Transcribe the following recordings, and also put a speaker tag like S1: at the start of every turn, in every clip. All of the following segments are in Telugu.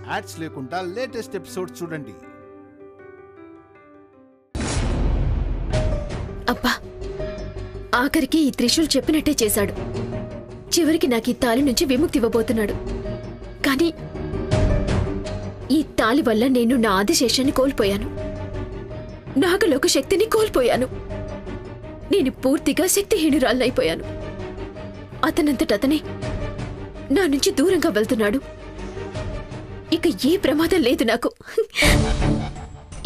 S1: యాడ్స్ లేకుండా లేటెస్ట్ ఎపిసోడ్ చూడండి.
S2: అబ్బా, ఆఖరికి ఈ త్రిశూల్ చెప్పినట్టే చేశాడు. చివరికి నాకు ఈ తాళి నుంచి విముక్తి ఇవ్వబోతున్నాడు. కానీ ఈ తాళి వల్ల నేను నా ఆదిశేషాన్ని కోల్పోయాను, నాగలోక శక్తిని కోల్పోయాను. నేను పూర్తిగా శక్తిహీనురాలనైపోయాను. అతనంతటతనే నా నుంచి దూరంగా వెళ్తున్నాడు. ఇక ఏ ప్రమాదం లేదు నాకు.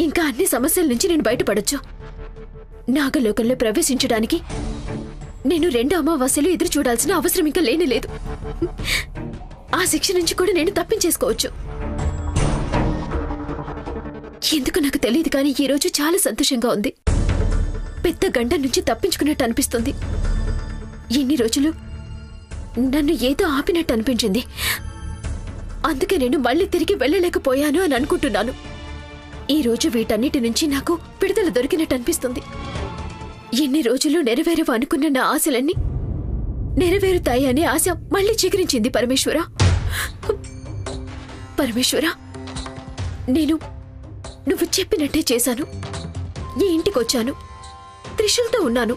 S2: ఇంకా అన్ని సమస్యల నుంచి నేను బయటపడొచ్చు. నాగలోకంలో ప్రవేశించడానికి నేను 2 అమావాస్యలు ఎదురు చూడాల్సిన అవసరం ఇంకా లేనేలేదు. ఆ శిక్ష నుంచి కూడా నేను తప్పించేసుకోవచ్చు. ఎందుకు నాకు తెలియదు, కానీ ఈ రోజు చాలా సంతోషంగా ఉంది. పెద్ద గంట నుంచి తప్పించుకున్నట్టు అనిపిస్తుంది. ఎన్ని రోజులు నన్ను ఏదో ఆపినట్టు అనిపించింది. అందుకే నేను మళ్ళీ తిరిగి వెళ్ళలేకపోయాను అని అనుకుంటున్నాను. ఈ రోజు వీటన్నిటి నుంచి నాకు విడుదల దొరికినట్టు అనిపిస్తుంది. ఎన్ని రోజులు నెరవేరవు అనుకున్న నా ఆశలన్నీ నెరవేరుతాయి అనే ఆశ మళ్ళీ చిగురించింది. పరమేశ్వర, పరమేశ్వర, నేను నువ్వు చెప్పినట్టే చేశాను. ఈ ఇంటికొచ్చాను, త్రిశూల్తో ఉన్నాను.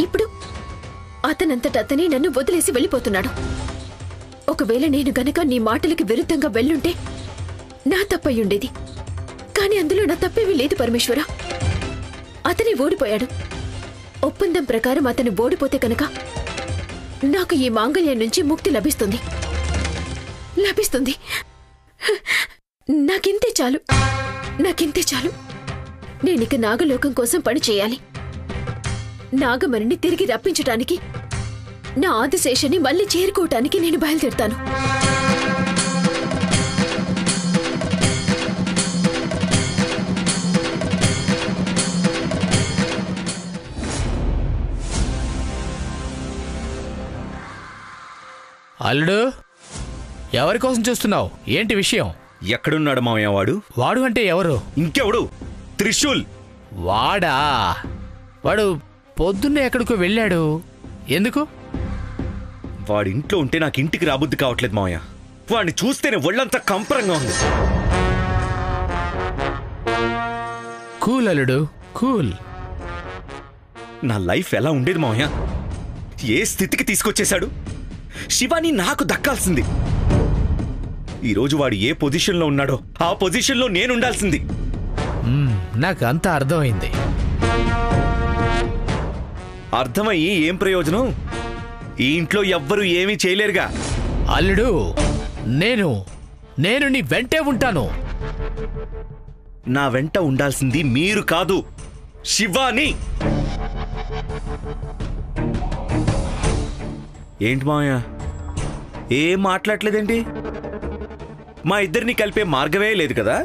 S2: ఇప్పుడు అతనంతటతనే నన్ను వదిలేసి వెళ్ళిపోతున్నాడు. ఒకవేళ నేను గనక నీ మాటలకి విరుద్ధంగా వెళ్ళుంటే నా తప్పయ్యుండేది. కానీ అందులో నా తప్పేమీ లేదు పరమేశ్వర. అతనే ఓడిపోయాడు. ఒప్పందం ప్రకారం అతను ఓడిపోతే కనుక నాకు ఈ మాంగళ్యం నుంచి ముక్తి లభిస్తుంది. నాకింతే చాలు, నాకింతే చాలు. నేనిక నాగలోకం కోసం పని చేయాలి. నాగమణిని తిరిగి రప్పించటానికి, నా ఆదిశేషాన్ని మళ్ళీ చేరుకోవటానికి నేను బయలుదేరుతాను.
S3: అల్లుడు, ఎవరి కోసం చూస్తున్నావు? ఏంటి విషయం?
S4: ఎక్కడున్నాడు మామయ్య వాడు?
S3: వాడు అంటే ఎవరు?
S4: ఇంకెవడు? త్రిశూల్.
S3: వాడా? వాడు పొద్దున్నే ఎక్కడికో వెళ్ళాడు. ఎందుకు?
S4: వాడింట్లో ఉంటే నాకు ఇంటికి రాబుద్ది కావట్లేదు మామయ్య. వాడిని చూస్తేనే ఒళ్ళంతా కంపరంగా ఉంది.
S3: కూల్ అల్లుడు, కూల్.
S4: నా లైఫ్ ఎలా ఉండేది మామయ్య? ఏ స్థితికి తీసుకొచ్చేశాడు? శివాని నాకు దక్కాల్సింది. ఈరోజు వాడు ఏ పొజిషన్లో ఉన్నాడో ఆ పొజిషన్లో నేనుండాల్సింది.
S3: నాకు అంతా అర్థమైంది.
S4: అర్థమయ్యి ఏం ప్రయోజనం? ఈ ఇంట్లో ఎవ్వరూ ఏమీ చేయలేరుగా.
S3: అల్లుడు, నేను నీ వెంటే ఉంటాను.
S4: నా వెంట ఉండాల్సింది మీరు కాదు, శివాని. ఏంటి మామయ్య, ఏం మాట్లాడలేదేంటి? మా ఇద్దరిని కలిపే మార్గమే లేదు కదా?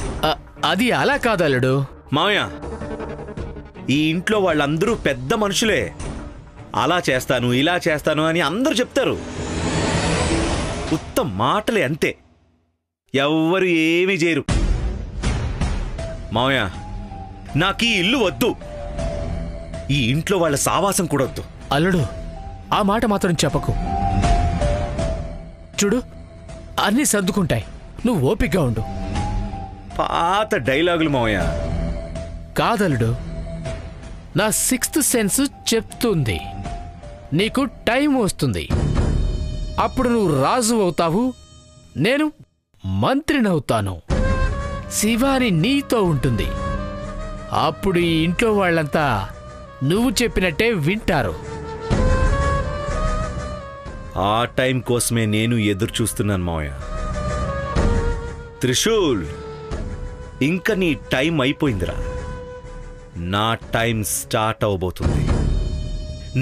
S3: అది అలా కాదు అల్లుడు.
S4: మామయ్య, ఈ ఇంట్లో వాళ్ళందరూ పెద్ద మనుషులే. అలా చేస్తాను, ఇలా చేస్తాను అని అందరూ చెప్తారు. ఉత్తమ మాటలే, అంతే. ఎవ్వరు ఏమీ చేయరు. మామయ్య, నాకు ఈ ఇల్లు వద్దు. ఈ ఇంట్లో వాళ్ళ సావాసం కూడా వద్దు.
S3: అల్లుడు, ఆ మాట మాత్రం చెప్పకు. చూడు, అన్నీ సర్దుకుంటాయి. నువ్వు ఓపికగా ఉండు.
S4: పాత డైలాగులు మామయ్య.
S3: కాదలుడు, నా 6th సెన్స్ చెప్తుంది నీకు టైం వస్తుంది. అప్పుడు నువ్వు రాజు అవుతావు, నేను మంత్రినవుతాను. శివాని నీతో ఉంటుంది. అప్పుడు ఈ ఇంట్లో వాళ్ళంతా నువ్వు చెప్పినట్టే వింటారు.
S4: ఆ టైం కోసమే నేను ఎదురు చూస్తున్నాను మావయ్య. త్రిశూల్, ఇంకా నీ టైం అయిపోయిందిరా. నా టైం స్టార్ట్ అవబోతుంది.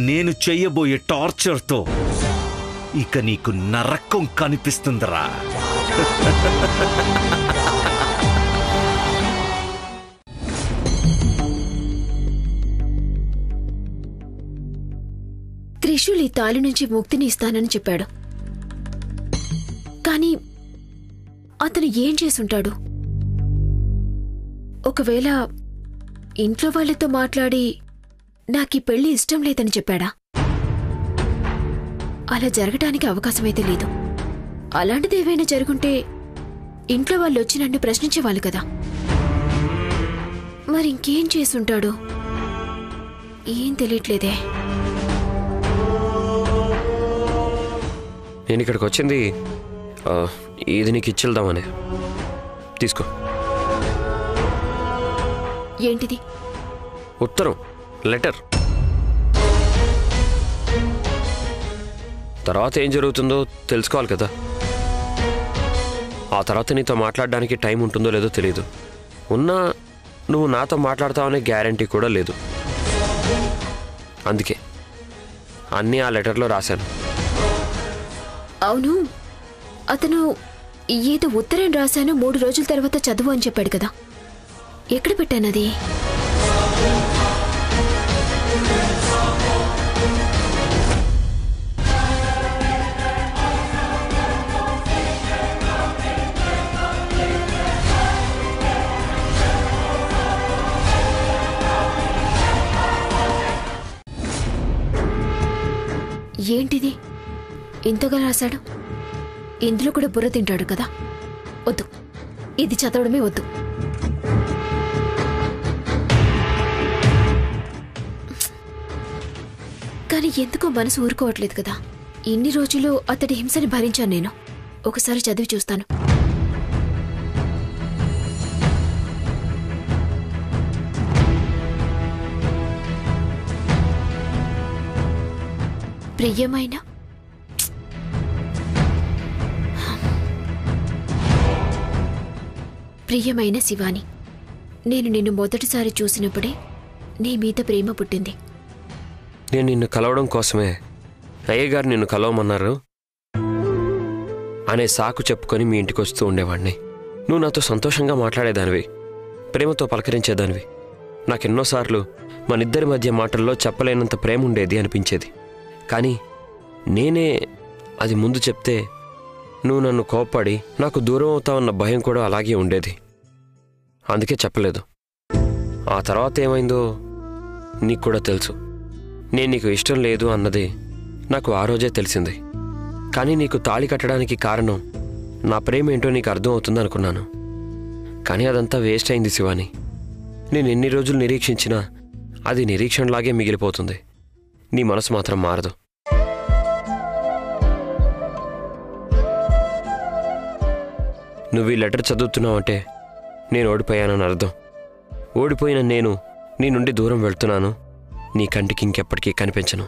S4: నేను చెయ్యబోయే టార్చర్తో ఇక నీకు నరకం కనిపిస్తుందిరా.
S2: త్రిశూల్ ఈ తాళి నుంచి ముక్తిని ఇస్తానని చెప్పాడు. కానీ అతను ఏం చేసుంటాడు? ఒకవేళ ఇంట్లో వాళ్ళతో మాట్లాడి నాకీ పెళ్లి ఇష్టం లేదని చెప్పాడా? అలా జరగటానికి అవకాశమైతే లేదు. అలాంటిదేవైనా జరుగుంటే ఇంట్లో వాళ్ళు వచ్చి నన్ను ప్రశ్నించేవాళ్ళు కదా. మరి ఇంకేం చేసుంటాడు? ఏం తెలియట్లేదే.
S5: నేను ఇక్కడికి వచ్చింది ఇది నీకు ఇచ్చేద్దామని. తీసుకో.
S2: ఏంటిది?
S5: ఉత్తరం, లెటర్. తర్వాత ఏం జరుగుతుందో తెలుసుకోవాలి కదా. ఆ తర్వాత నీతో మాట్లాడడానికి టైం ఉంటుందో లేదో తెలియదు. ఉన్నా నువ్వు నాతో మాట్లాడతావనే గ్యారంటీ కూడా లేదు. అందుకే అన్నీ ఆ లెటర్లో రాశాను.
S2: అవును, అతను ఏదో ఉత్తరం రాశాను 3 రోజుల తర్వాత చదువు అని చెప్పాడు కదా. ఎక్కడ పెట్టానది? ఏంటిది ఇంతగా రాశాడు? ఇందులో కూడా బుర్ర తింటాడు కదా. వద్దు, ఇది చదవడమే వద్దు. కానీ ఎందుకో మనసు ఊరుకోవట్లేదు కదా. ఇన్ని రోజులు అతడి హింసని భరించాను నేను. ఒకసారి చదివి చూస్తాను. ప్రియమైన ప్రియమైన శివాని, నేను నిన్ను మొదటిసారి చూసినప్పుడే నీ మీద ప్రేమ పుట్టింది.
S5: నేను నిన్ను కలవడం కోసమే అయ్యగారు నిన్ను కలవమన్నారు అనే సాకు చెప్పుకొని మీ ఇంటికి వస్తూ ఉండేవాడిని. నువ్వు నాతో సంతోషంగా మాట్లాడేదానివి, ప్రేమతో పలకరించేదానివి. నాకెన్నోసార్లు మనిద్దరి మధ్య మాటల్లో చెప్పలేనంత ప్రేమ ఉండేది అనిపించేది. కానీ నేనే అది ముందు చెప్తే నువ్వు నన్ను కోప్పడి నాకు దూరం అవుతావన్న భయం కూడా అలాగే ఉండేది. అందుకే చెప్పలేదు. ఆ తర్వాత ఏమైందో నీకు కూడా తెలుసు. నేను నీకు ఇష్టం లేదు అన్నది నాకు ఆ రోజే తెలిసింది. కానీ నీకు తాళి కట్టడానికి కారణం నా ప్రేమ ఏంటో నీకు అర్థం అవుతుందనుకున్నాను. కానీ అదంతా వేస్ట్ అయింది శివాని. నేను ఎన్ని రోజులు నిరీక్షించినా అది నిరీక్షణలాగే మిగిలిపోతుంది. నీ మనసు మాత్రం మారదు. నువ్వు ఈ లెటర్ చదువుతున్నావంటే నేను ఓడిపోయానని అర్థం. ఓడిపోయిన నేను నీ నుండి దూరం వెళ్తున్నాను. నీ కంటికి ఇంకెప్పటికీ కనిపించను.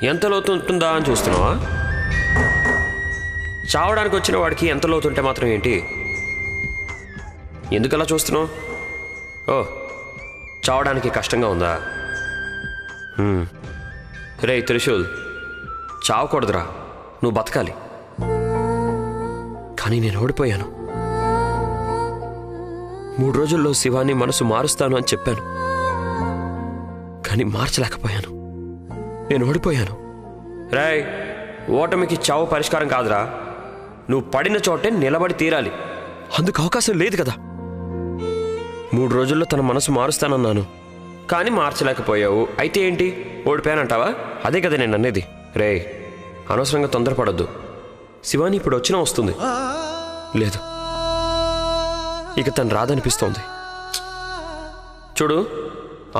S5: ఎంత లోతు ఉంటుందా అని చూస్తున్నావా? చావడానికి వచ్చిన వాడికి ఎంత లోతు ఉంటే మాత్రం ఏంటి? ఎందుకలా చూస్తున్నావు? ఓ, చావడానికి కష్టంగా ఉందా? రే త్రిశూల్, చావకూడదురా, నువ్వు బతకాలి. కానీ నేను ఓడిపోయాను. 3 రోజుల్లో శివాని మనసు మారుస్తాను అని చెప్పాను. కానీ మార్చలేకపోయాను. నేను ఓడిపోయాను. రాయ్, ఓటమికి చావు పరిష్కారం కాదురా. నువ్వు పడిన చోటే నిలబడి తీరాలి. అందుకు అవకాశం లేదు కదా. 3 రోజుల్లో తన మనసు మారుస్తానన్నాను, కానీ మార్చలేకపోయావు. అయితే ఏంటి, ఓడిపోయానంటావా? అదే కదా నేను అనేది. రే, అనవసరంగా తొందరపడొద్దు. శివాని ఇప్పుడు వచ్చినా వస్తుంది. లేదు, ఇక తను రాదనిపిస్తోంది. చూడు,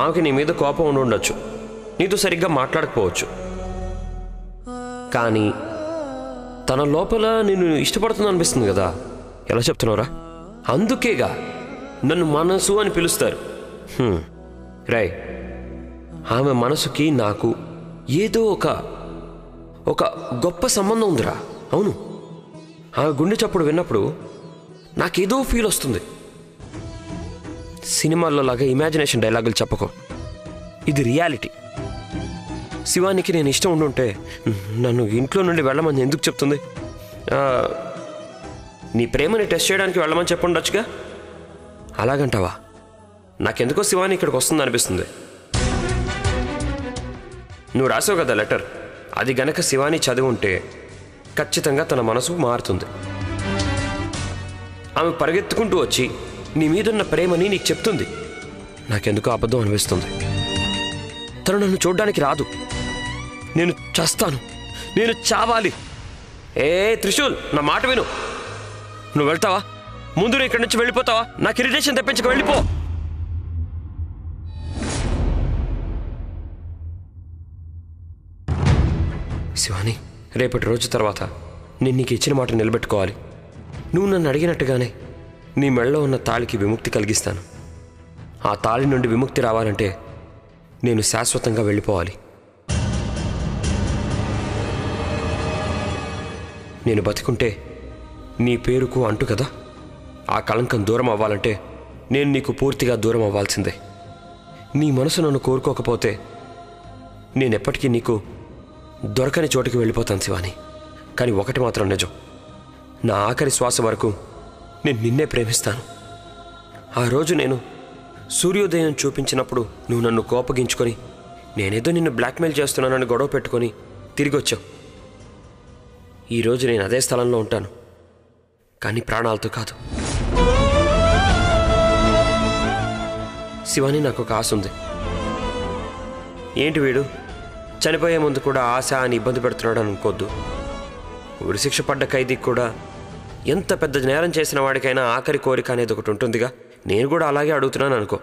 S5: ఆమెకి నీ మీద కోపం ఉండి ఉండొచ్చు, నీతో సరిగ్గా మాట్లాడకపోవచ్చు. కానీ తన లోపల నిన్ను ఇష్టపడుతుంది అనిపిస్తుంది కదా. ఎలా చెప్తున్నావురా? అందుకేగా నన్ను మనసు అని పిలుస్తారు. రై, ఆమె మనసుకి నాకు ఏదో ఒక గొప్ప సంబంధం ఉందిరా. అవును, ఆమె గుండె చప్పుడు విన్నప్పుడు నాకేదో ఫీల్ వస్తుంది. సినిమాల్లో లాగా ఇమాజినేషన్ డైలాగులు చెప్పకో, ఇది రియాలిటీ. శివానికి నేను ఇష్టం ఉండుంటే నన్ను ఇంట్లో నుండి వెళ్ళమని ఎందుకు చెప్తుంది? నీ ప్రేమని టెస్ట్ చేయడానికి వెళ్ళమని చెప్పుండొచ్చుగా. అలాగంటావా? నాకెందుకో శివాని ఇక్కడికి వస్తుంది అనిపిస్తుంది. నువ్వు రాసావు కదా లెటర్, అది గనక శివాని చదివి ఉంటే ఖచ్చితంగా తన మనసు మారుతుంది. ఆమె పరిగెత్తుకుంటూ వచ్చి నీ మీదున్న ప్రేమని నీకు చెప్తుంది. నాకెందుకో అబద్ధం అనిపిస్తుంది. తను నన్ను చూడ్డానికి రాదు. నేను చస్తాను, నేను చావాలి. ఏ త్రిశూల్, నా మాట విను. నువ్వు వెళ్తావా? ముందు నువ్వు ఇక్కడి నుంచి వెళ్ళిపోతావా? నాకు ఇరిటేషన్ తెప్పించక వెళ్ళిపో. శివాని, రేపటి రోజు తర్వాత నేను నీకు ఇచ్చిన మాట నిలబెట్టుకోవాలి. నువ్వు నన్ను అడిగినట్టుగానే నీ మెడలో ఉన్న తాళికి విముక్తి కలిగిస్తాను. ఆ తాళి నుండి విముక్తి రావాలంటే నేను శాశ్వతంగా వెళ్ళిపోవాలి. నేను బతికుంటే నీ పేరుకు అంటు కదా. ఆ కళంకం దూరం అవ్వాలంటే నేను నీకు పూర్తిగా దూరం అవ్వాల్సిందే. నీ మనసు నన్ను కోరుకోకపోతే నేనెప్పటికీ నీకు దొరకని చోటుకి వెళ్ళిపోతాను శివాని. కానీ ఒకటి మాత్రం నిజం, నా ఆఖరి శ్వాస వరకు నేను నిన్నే ప్రేమిస్తాను. ఆ రోజు నేను సూర్యోదయం చూపించినప్పుడు నువ్వు నన్ను కోపగించుకొని నేనేదో నిన్ను బ్లాక్మెయిల్ చేస్తున్నానని గొడవ పెట్టుకొని తిరిగి వచ్చావు. ఈరోజు నేను అదే స్థలంలో ఉంటాను, కానీ ప్రాణాలతో కాదు. శివాని, నాకు ఒక ఆశ ఉంది. ఏంటి వీడు చనిపోయే ముందు కూడా ఆశ అని ఇబ్బంది పెడుతున్నాడు అనుకోద్దు. ఉరిశిక్ష పడ్డ ఖైదీకి కూడా ఎంత పెద్ద నేరం చేసిన వాడికైనా ఆఖరి కోరిక అనేది ఒకటి ఉంటుందిగా. నేను కూడా అలాగే అడుగుతున్నాను అనుకో.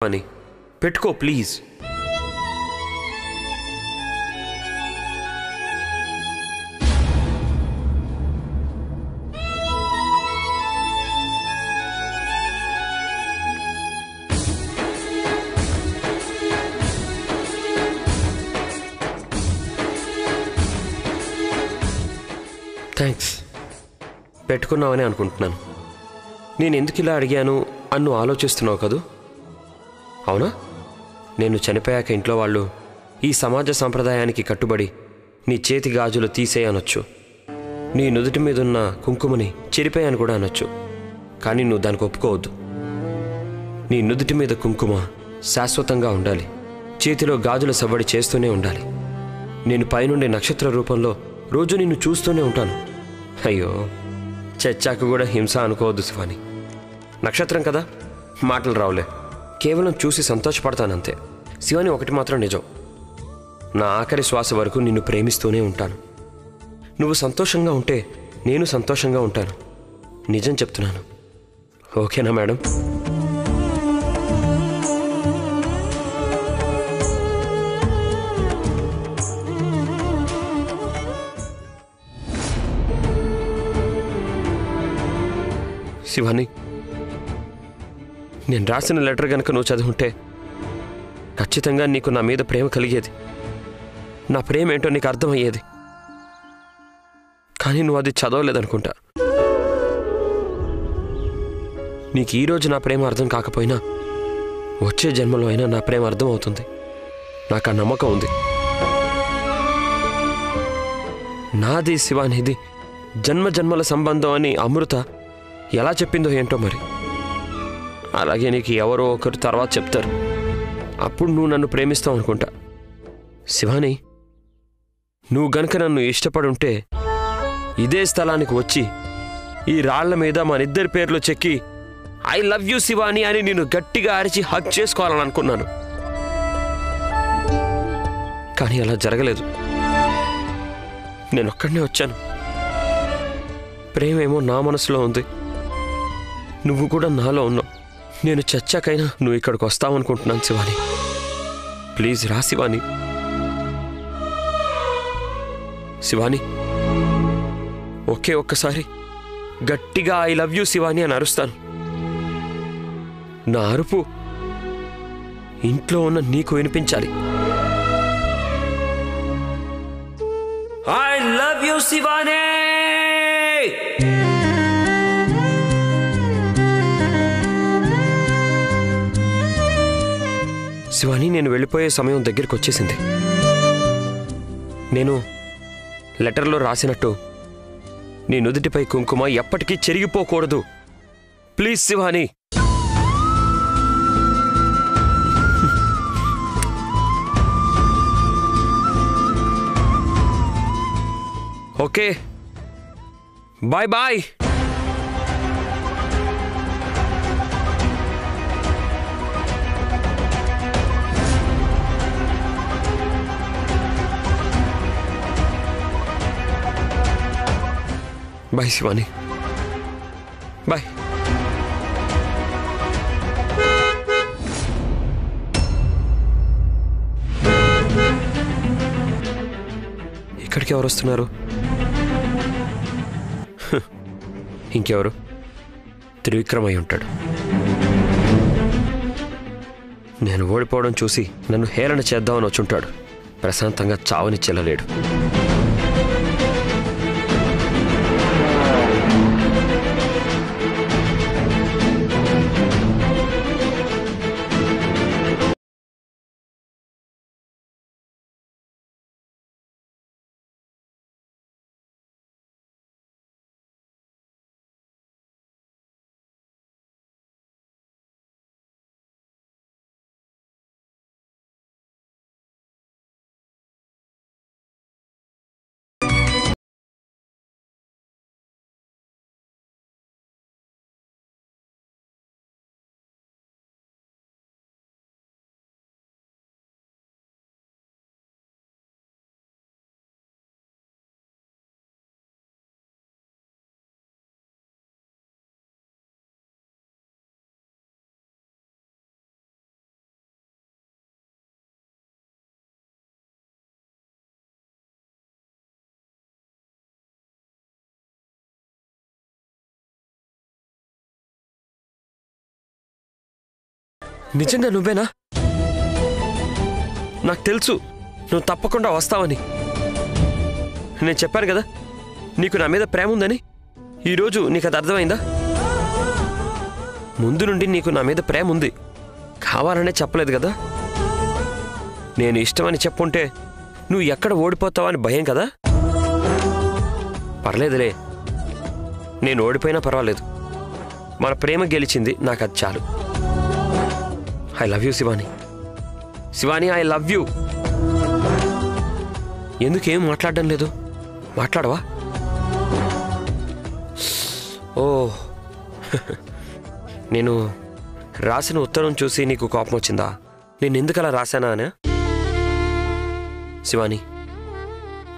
S5: అని పెట్టుకో ప్లీజ్. థ్యాంక్స్. పెట్టుకున్నావని అనుకుంటున్నాను. నేను ఎందుకు ఇలా అడిగాను అన్ను ఆలోచిస్తున్నావు కదూ? అవునా? నేను చనిపోయాక ఇంట్లో వాళ్ళు ఈ సమాజ సంప్రదాయానికి కట్టుబడి నీ చేతి గాజులు తీసేయనొచ్చు, నీ నుదుటి మీదున్న కుంకుమని చెరిపేయని కూడా అనొచ్చు. కానీ నువ్వు దానికి ఒప్పుకోవద్దు. నీ నుదుటి మీద కుంకుమ శాశ్వతంగా ఉండాలి. చేతిలో గాజుల సవ్వడి చేస్తూనే ఉండాలి. నేను పైనుండే నక్షత్ర రూపంలో రోజు నిన్ను చూస్తూనే ఉంటాను. అయ్యో, చచ్చాక కూడా హింస అనుకోవద్దు శివాని. నక్షత్రం కదా, మాటలు రావులే. కేవలం చూసి సంతోషపడతానంతే. శివాని, ఒకటి మాత్రం నిజం, నా ఆఖరి శ్వాస వరకు నిన్ను ప్రేమిస్తూనే ఉంటాను. నువ్వు సంతోషంగా ఉంటే నేను సంతోషంగా ఉంటాను. నిజం చెప్తున్నాను. ఓకేనా మేడం? శివాని, నేను రాసిన లెటర్ గనక నువ్వు చదువుంటే ఖచ్చితంగా నీకు నా మీద ప్రేమ కలిగేది. నా ప్రేమ ఏంటో నీకు అర్థమయ్యేది. కానీ నువ్వు అది చదవలేదనుకుంటా. నీకు ఈరోజు నా ప్రేమ అర్థం కాకపోయినా వచ్చే జన్మలో అయినా నా ప్రేమ అర్థం అవుతుంది. నాకు ఆ నమ్మకం ఉంది. నాది శివానిది జన్మ జన్మల సంబంధం అని అమృత ఎలా చెప్పిందో ఏంటో మరి. అలాగే నీకు ఎవరో ఒకరు తర్వాత చెప్తారు. అప్పుడు నువ్వు నన్ను ప్రేమిస్తావు అనుకుంటా. శివాని, నువ్వు గనుక నన్ను ఇష్టపడుంటే ఇదే స్థలానికి వచ్చి ఈ రాళ్ల మీద మనిద్దరి పేర్లు చెక్కి ఐ లవ్ యూ శివాని అని నేను గట్టిగా అరిచి హగ్ చేసుకోవాలని అనుకున్నాను. కానీ అలా జరగలేదు. నేనొక్కడనే వచ్చాను. ప్రేమేమో నా మనసులో ఉంది, నువ్వు కూడా నాలో ఉన్నావు. నేను చచ్చాకైనా నువ్వు ఇక్కడికి వస్తావనుకుంటున్నాను శివాని. ప్లీజ్ రా శివాని. శివాని, ఒక్కసారి గట్టిగా ఐ లవ్ యూ శివాని అని అరుస్తాను. నా అరుపు ఇంట్లో ఉన్న నీకు వినిపించాలి. I love you Shivani. Shivani, నేను వెళ్ళిపోయే సమయం దగ్గరికి వచ్చేసింది. నేను లెటర్లో రాసినట్టు నీ నుదుటిపై కుంకుమ ఎప్పటికీ చెరిగిపోకూడదు. Please Shivani. Okay, bye bye. Bye Shivani, bye. ఇక్కడికి ఎవరు వస్తున్నారు? ఇంకెవరు? త్రివిక్రమ్ అయి ఉంటాడు. నేను ఓడిపోవడం చూసి నన్ను హేళన చేద్దామని వచ్చుంటాడు. ప్రశాంతంగా చావని చెల్లలేడు. నిజంగా నువ్వేనా? నాకు తెలుసు నువ్వు తప్పకుండా వస్తావని. నేను చెప్పాను కదా నీకు నా మీద ప్రేమ ఉందని. ఈరోజు నీకు అది అర్థమైందా? ముందు నుండి నీకు నా మీద ప్రేమ ఉంది, కావాలనే చెప్పలేదు కదా. నేను ఇష్టమని చెప్పుంటే నువ్వు ఎక్కడ ఓడిపోతావని భయం కదా. పర్లేదులే, నేను ఓడిపోయినా పర్వాలేదు. మన ప్రేమ గెలిచింది, నాకు అది చాలు. I love you Shivani. Shivani, I love you. ఎందుకేం మాట్లాడడం లేదు? మాట్లాడవా? ఓ, నేను రాసిన ఉత్తరం చూసి నీకు కోపం వచ్చిందా? నేను ఎందుకలా రాశానా అనే? శివాని,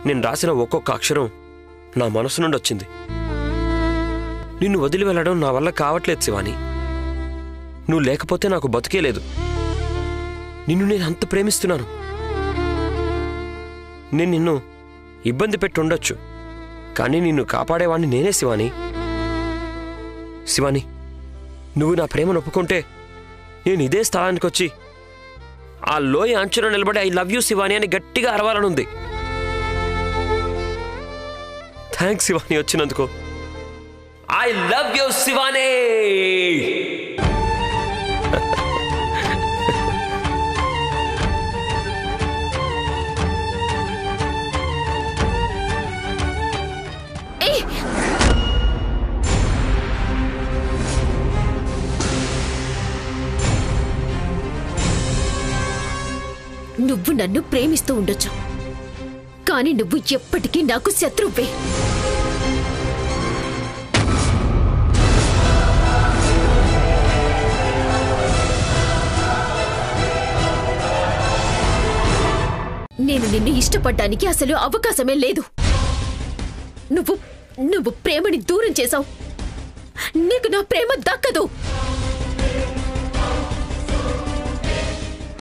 S5: నేను రాసిన ఒక్కొక్క అక్షరం నా మనసు నుండి వచ్చింది. నిన్ను వదిలి వెళ్ళడం నా వల్ల కావట్లేదు శివాని. నువ్వు లేకపోతే నాకు బతికే లేదు. నిన్ను నేను అంత ప్రేమిస్తున్నాను. నేను నిన్ను ఇబ్బంది పెట్టి ఉండొచ్చు, కానీ నిన్ను కాపాడేవాణ్ణి నేనే శివాని. శివాని, నువ్వు నా ప్రేమను ఒప్పుకుంటే నేను ఇదే స్థలానికి వచ్చి ఆ లోయ అంచులో నిలబడి ఐ లవ్ యూ శివాని అని గట్టిగా అరవాలనుంది. థ్యాంక్స్ శివాని వచ్చినందుకు. I love you Shivani.
S2: నువ్వు నన్ను ప్రేమిస్తూ ఉండొచ్చు, కానీ నువ్వు ఎప్పటికీ నాకు శత్రువే. నేను నిన్ను ఇష్టపడ్డానికి అసలు అవకాశమే లేదు. నువ్వు ప్రేమని దూరం చేశావు. నీకు నా ప్రేమ దక్కదు.